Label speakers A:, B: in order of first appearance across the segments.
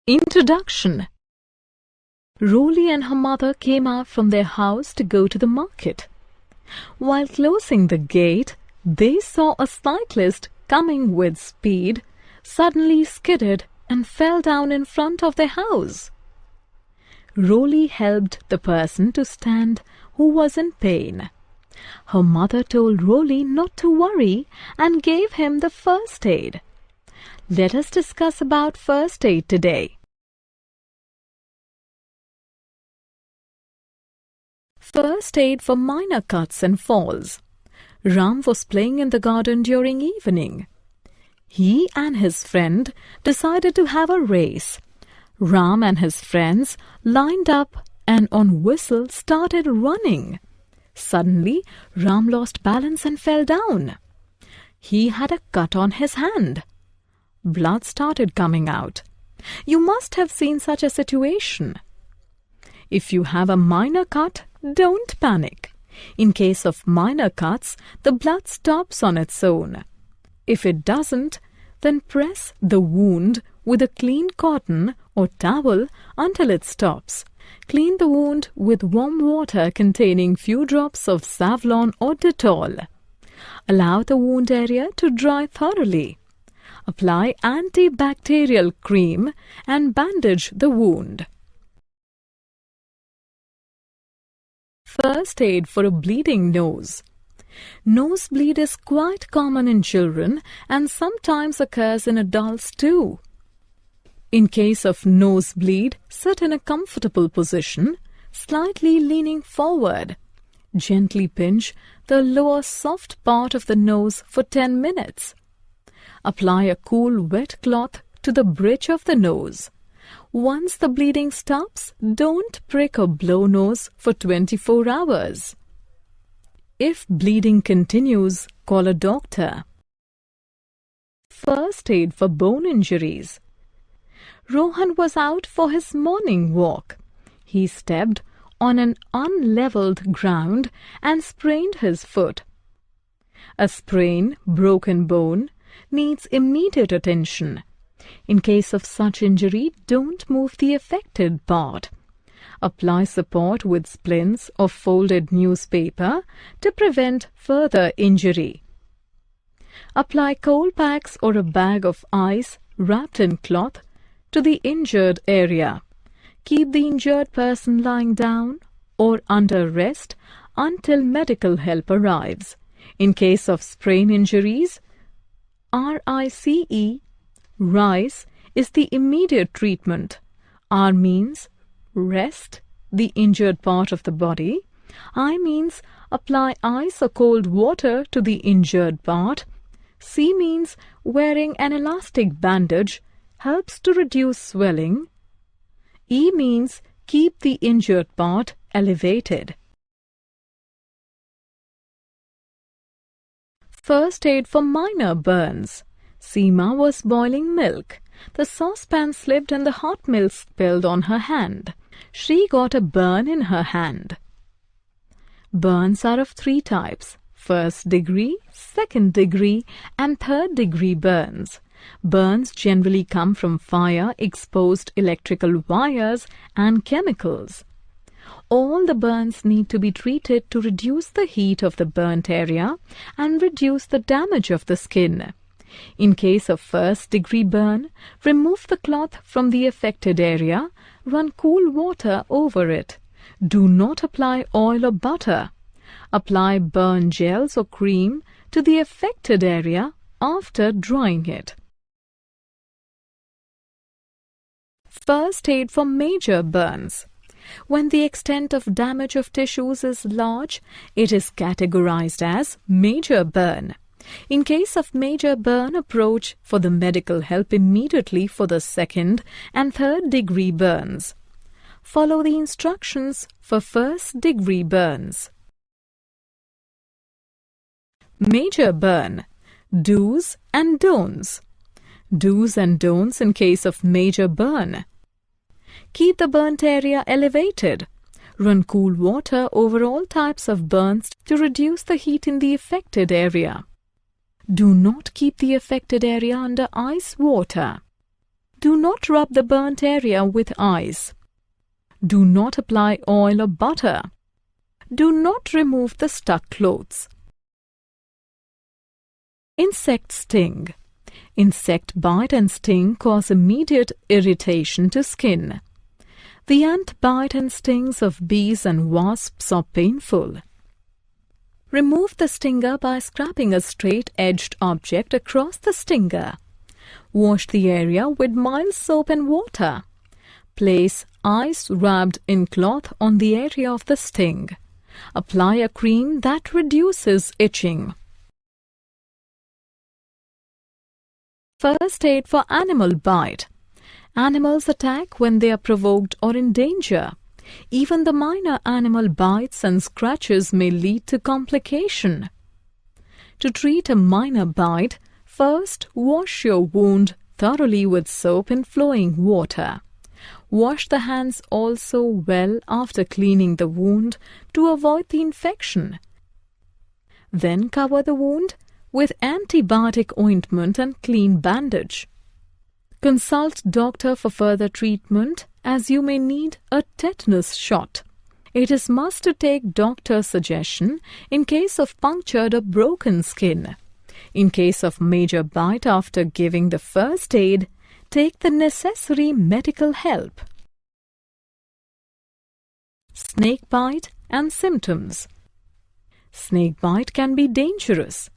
A: Introduction. Roly and her mother came out from their house to go to the market. While closing the gate, they saw a cyclist coming with speed, suddenly skidded and fell down in front of their house. Roly helped the person to stand who was in pain. Her mother told Roly not to worry and gave him the first aid. Let us discuss about first aid today. First aid for minor cuts and falls. Ram was playing in the garden during evening. He and his friend decided to have a race. Ram and his friends lined up and on whistle started running. Suddenly, Ram lost balance and fell down. He had a cut on his hand. Blood started coming out. You must have seen such a situation. If you have a minor cut, don't panic. In case of minor cuts, the blood stops on its own. If it doesn't, then press the wound with a clean cotton or towel until it stops. Clean the wound with warm water containing few drops of Savlon or Dettol. Allow the wound area to dry thoroughly. Apply antibacterial cream and bandage the wound. First aid for a bleeding nose. Nosebleed is quite common in children and sometimes occurs in adults too. In case of nosebleed, sit in a comfortable position, slightly leaning forward. Gently pinch the lower soft part of the nose for 10 minutes. Apply a cool wet cloth to the bridge of the nose. Once the bleeding stops, don't prick or blow nose for 24 hours. If bleeding continues, call a doctor. First aid for bone injuries. Rohan was out for his morning walk. He stepped on an unleveled ground and sprained his foot. A sprain, broken bone, needs immediate attention. In case of such injury, don't move the affected part. Apply support with splints or folded newspaper to prevent further injury. Apply cold packs or a bag of ice wrapped in cloth to the injured area. Keep the injured person lying down or under rest until medical help arrives. In case of sprain injuries, RICE is the immediate treatment. R means rest the injured part of the body. I means apply ice or cold water to the injured part. C means wearing an elastic bandage helps to reduce swelling. E means keep the injured part elevated. First aid for minor burns. Seema was boiling milk. The saucepan slipped and the hot milk spilled on her hand. She got a burn in her hand. Burns are of 3 types: first degree, second degree, and third degree burns. Burns generally come from fire, exposed electrical wires, and chemicals. All the burns need to be treated to reduce the heat of the burnt area and reduce the damage of the skin. In case of first-degree burn, remove the cloth from the affected area, run cool water over it. Do not apply oil or butter. Apply burn gels or cream to the affected area after drying it. First aid for major burns. When the extent of damage of tissues is large, it is categorized as major burn. In case of major burn, approach for the medical help immediately for the second and third degree burns. Follow the instructions for first degree burns. Major burn. Do's and don'ts. Do's and don'ts in case of major burn. Keep the burnt area elevated. Run cool water over all types of burns to reduce the heat in the affected area. Do not keep the affected area under ice water. Do not rub the burnt area with ice. Do not apply oil or butter. Do not remove the stuck clothes. Insect sting. Insect bite and sting cause immediate irritation to skin. The ant bite and stings of bees and wasps are painful. Remove the stinger by scraping a straight-edged object across the stinger. Wash the area with mild soap and water. Place ice wrapped in cloth on the area of the sting. Apply a cream that reduces itching. First aid for animal bite. Animals attack when they are provoked or in danger. Even the minor animal bites and scratches may lead to complication. To treat a minor bite, first wash your wound thoroughly with soap and flowing water. Wash the hands also well after cleaning the wound to avoid the infection. Then cover the wound with antibiotic ointment and clean bandage. Consult doctor for further treatment as you may need a tetanus shot. It is must to take doctor's suggestion in case of punctured or broken skin. In case of major bite after giving the first aid, take the necessary medical help. Snake bite and symptoms. Snake bite can be dangerous.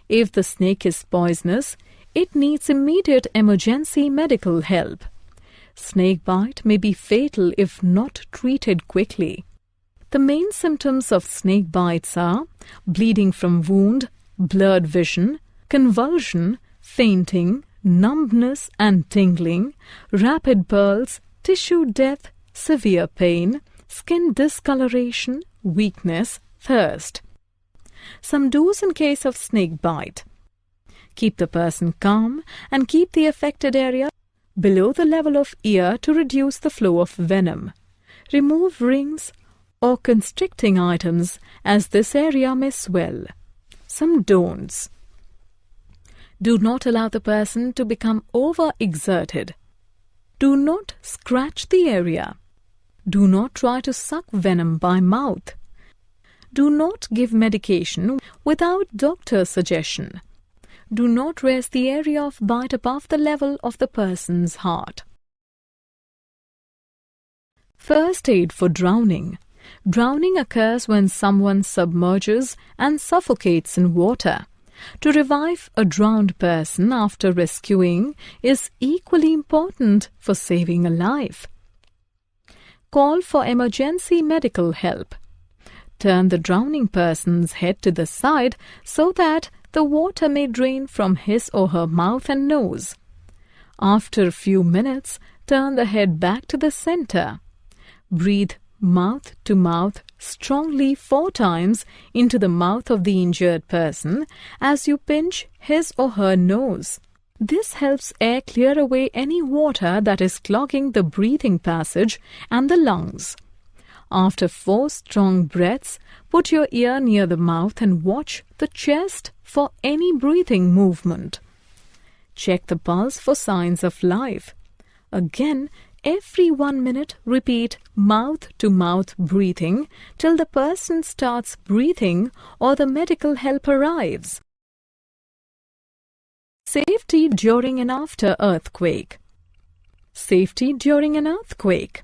A: If the snake is poisonous, it needs immediate emergency medical help. Snake bite may be fatal if not treated quickly. The main symptoms of snake bites are bleeding from wound, blurred vision, convulsion, fainting, numbness and tingling, rapid pulse, tissue death, severe pain, skin discoloration, weakness, thirst. Some do's in case of snake bite. Keep the person calm and keep the affected area below the level of ear to reduce the flow of venom. Remove rings or constricting items as this area may swell. Some don'ts. Do not allow the person to become overexerted. Do not scratch the area. Do not try to suck venom by mouth. Do not give medication without doctor's suggestion. Do not raise the area of bite above the level of the person's heart. First aid for drowning. Drowning occurs when someone submerges and suffocates in water. To revive a drowned person after rescuing is equally important for saving a life. Call for emergency medical help. Turn the drowning person's head to the side so that the water may drain from his or her mouth and nose. After a few minutes, turn the head back to the center. Breathe mouth to mouth strongly 4 times into the mouth of the injured person as you pinch his or her nose. This helps air clear away any water that is clogging the breathing passage and the lungs. After 4 strong breaths, put your ear near the mouth and watch the chest for any breathing movement. Check the pulse for signs of life. Again, every 1 minute, repeat mouth-to-mouth breathing till the person starts breathing or the medical help arrives. Safety during and after earthquake. Safety during an earthquake.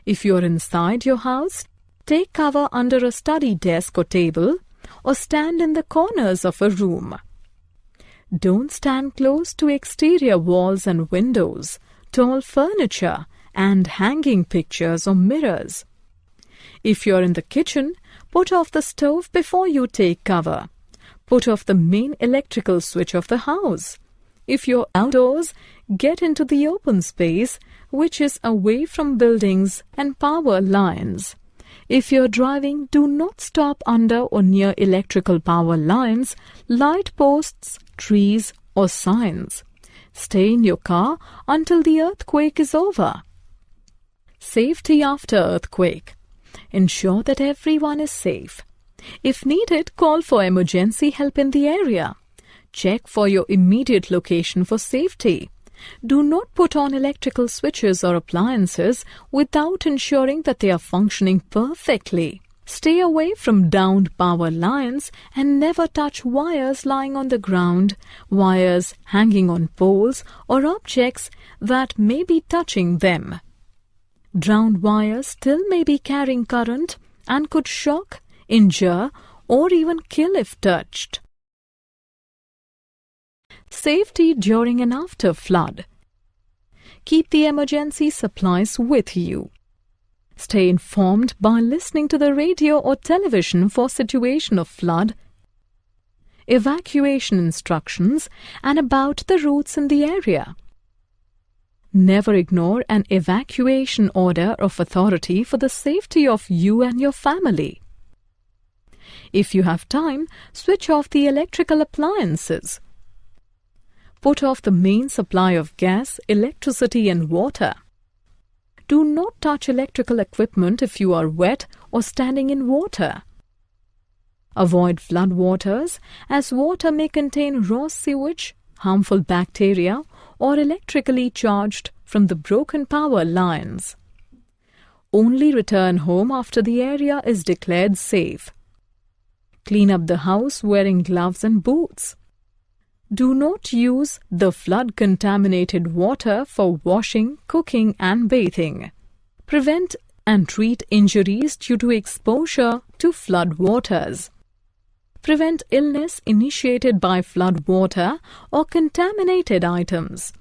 A: If you're inside your house, take cover under a study desk or table or stand in the corners of a room. Don't stand close to exterior walls and windows, tall furniture, and hanging pictures or mirrors. If you're in the kitchen, put off the stove before you take cover. Put off the main electrical switch of the house. If you're outdoors, get into the open space, which is away from buildings and power lines. If you're driving, do not stop under or near electrical power lines, light posts, trees, or signs. Stay in your car until the earthquake is over. Safety after earthquake. Ensure that everyone is safe. If needed, call for emergency help in the area. Check for your immediate location for safety. Do not put on electrical switches or appliances without ensuring that they are functioning perfectly. Stay away from downed power lines and never touch wires lying on the ground, wires hanging on poles, or objects that may be touching them. Drowned wires still may be carrying current and could shock, injure, or even kill if touched. Safety during and after flood. Keep the emergency supplies with you. Stay informed by listening to the radio or television for situation of flood, evacuation instructions, and about the routes in the area. Never ignore an evacuation order of authority for the safety of you and your family. If you have time, switch off the electrical appliances. Put off the main supply of gas, electricity, and water. Do not touch electrical equipment if you are wet or standing in water. Avoid flood waters, as water may contain raw sewage, harmful bacteria, or electrically charged from the broken power lines. Only return home after the area is declared safe. Clean up the house wearing gloves and boots. Do not use the flood-contaminated water for washing, cooking, and bathing. Prevent and treat injuries due to exposure to flood waters. Prevent illness initiated by flood water or contaminated items.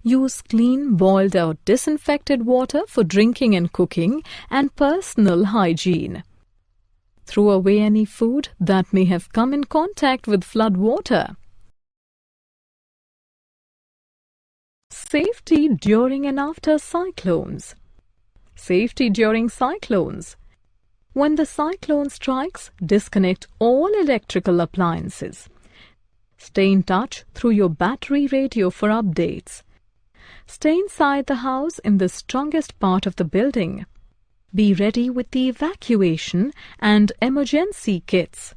A: Use clean, boiled or disinfected water for drinking and cooking and personal hygiene. Throw away any food that may have come in contact with flood water. Safety during and after cyclones. Safety during cyclones. When the cyclone strikes, disconnect all electrical appliances. Stay in touch through your battery radio for updates. Stay inside the house in the strongest part of the building. Be ready with the evacuation and emergency kits.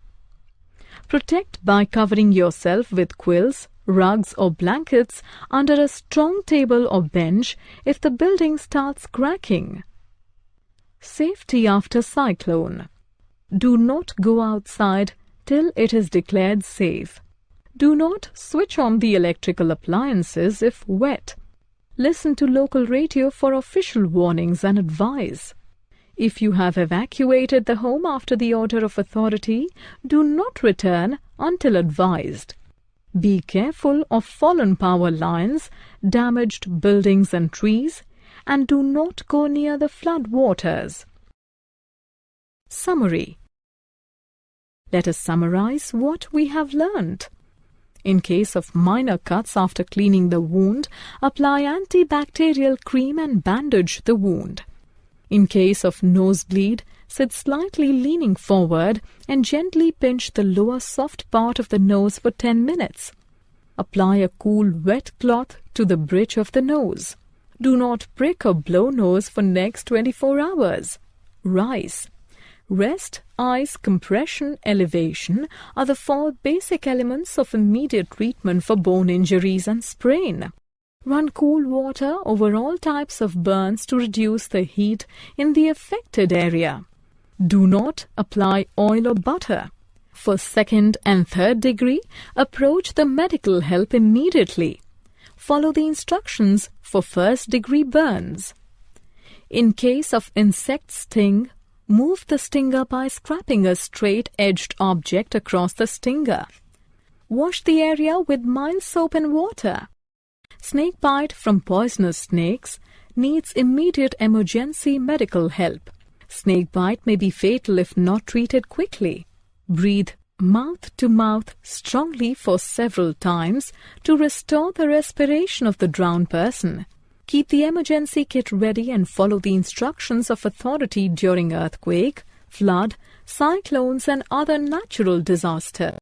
A: Protect by covering yourself with quilts, rugs or blankets under a strong table or bench if the building starts cracking. Safety after cyclone. Do not go outside till it is declared safe. Do not switch on the electrical appliances if wet. Listen to local radio for official warnings and advice. If you have evacuated the home after the order of authority, do not return until advised. Be careful of fallen power lines, damaged buildings and trees, and do not go near the flood waters. Summary. Let us summarize what we have learned. In case of minor cuts after cleaning the wound, apply antibacterial cream and bandage the wound. In case of nosebleed, sit slightly leaning forward and gently pinch the lower soft part of the nose for 10 minutes. Apply a cool wet cloth to the bridge of the nose. Do not prick or blow nose for next 24 hours. Rise. Rest, ice, compression, elevation are the 4 basic elements of immediate treatment for bone injuries and sprain. Run cool water over all types of burns to reduce the heat in the affected area. Do not apply oil or butter. For 2nd and 3rd degree, approach the medical help immediately. Follow the instructions for 1st degree burns. In case of insect sting, move the stinger by scraping a straight-edged object across the stinger. Wash the area with mild soap and water. Snake bite from poisonous snakes needs immediate emergency medical help. Snake bite may be fatal if not treated quickly. Breathe mouth to mouth strongly for several times to restore the respiration of the drowned person. Keep the emergency kit ready and follow the instructions of authority during earthquake, flood, cyclones and other natural disasters.